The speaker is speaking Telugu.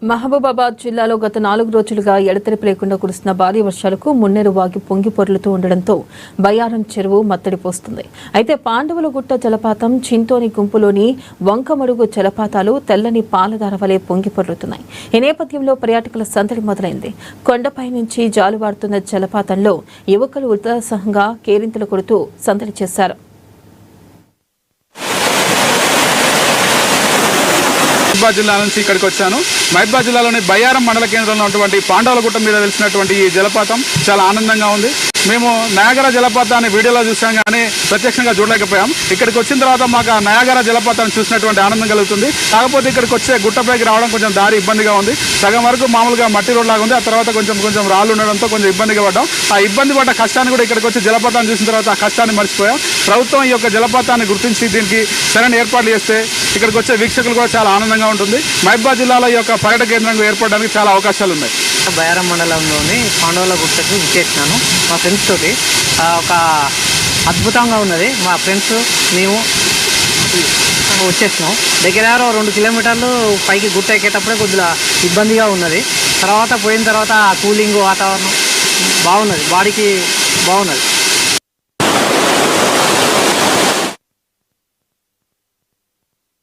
మహబూబాబాద్ జిల్లాలో గత 4 రోజులుగా ఎడతెరిపి లేకుండా కురుస్తున్న భారీ వర్షాలకు మున్నేరు వాగి పొంగి పొర్లుతూ ఉండడంతో బయ్యారం చెరువు మత్తడి పోస్తుంది. అయితే పాండవులగుట్ట జలపాతం, చింతోని గుంపులోని వంకమడుగు జలపాతాలు తెల్లని పాలధార వలె పొంగి పొర్లుతున్నాయి. ఈ నేపథ్యంలో పర్యాటకుల సందడి మొదలైంది. కొండపై నుంచి జాలువారుతున్న జలపాతంలో యువకులు ఉత్సాహంగా కేరింతలు కొడుతూ సందడి చేశారు. మహబూబాబాద్ జిల్లా నుంచి ఇక్కడికి వచ్చాను. మహబూబాబాద్ జిల్లాలోని బయ్యారం మండల కేంద్రంలో ఉన్నటువంటి పాండవులగుట్ట మీద వెలిసినటువంటి ఈ జలపాతం చాలా ఆనందంగా ఉంది. మేము నయాగరా జలపాతాన్ని వీడియోలో చూసాం కానీ ప్రత్యక్షంగా చూడలేకపోయాం. ఇక్కడికి వచ్చిన తర్వాత మాకు ఆ నయాగరా జలపాతాన్ని చూసినటువంటి ఆనందం కలుగుతుంది. కాకపోతే ఇక్కడికి వచ్చే గుట్టపైకి రావడం కొంచెం దారి ఇబ్బందిగా ఉంది. సగం వరకు మామూలుగా మట్టి రోడ్ లాగా ఉంది. ఆ తర్వాత కొంచెం రాళ్ళు ఉండడంతో కొంచెం ఇబ్బందిగా పడ్డాం. ఆ ఇబ్బంది పడ్డ కష్టాన్ని కూడా ఇక్కడికి వచ్చి జలపాతాన్ని చూసిన తర్వాత ఆ కష్టాన్ని మర్చిపోయాం. ప్రభుత్వం ఈ యొక్క జలపాతాన్ని గుర్తించి దీనికి సరైన ఏర్పాట్లు చేస్తే ఇక్కడికి వచ్చే వీక్షకులు కూడా చాలా ఆనందంగా ఉంటుంది. మహబూబాబాద్ జిల్లాలో ఈ యొక్క పర్యాటక కేంద్రంగా ఏర్పడడానికి చాలా అవకాశాలు ఉన్నాయి. బయ్యారం మండలంలోని పాండవులగుట్టకు విచ్చేసినాను మా ఫ్రెండ్స్ తోటి. ఒక అద్భుతంగా ఉన్నది. మా ఫ్రెండ్స్ మేము వచ్చేసినాం. దగ్గర 2 కిలోమీటర్లు పైకి గుట్ట ఎక్కేటప్పుడే కొద్దిగా ఇబ్బందిగా ఉన్నది. తర్వాత పోయిన తర్వాత కూలింగ్ వాతావరణం బాగున్నది, బాడీకి బాగున్నది.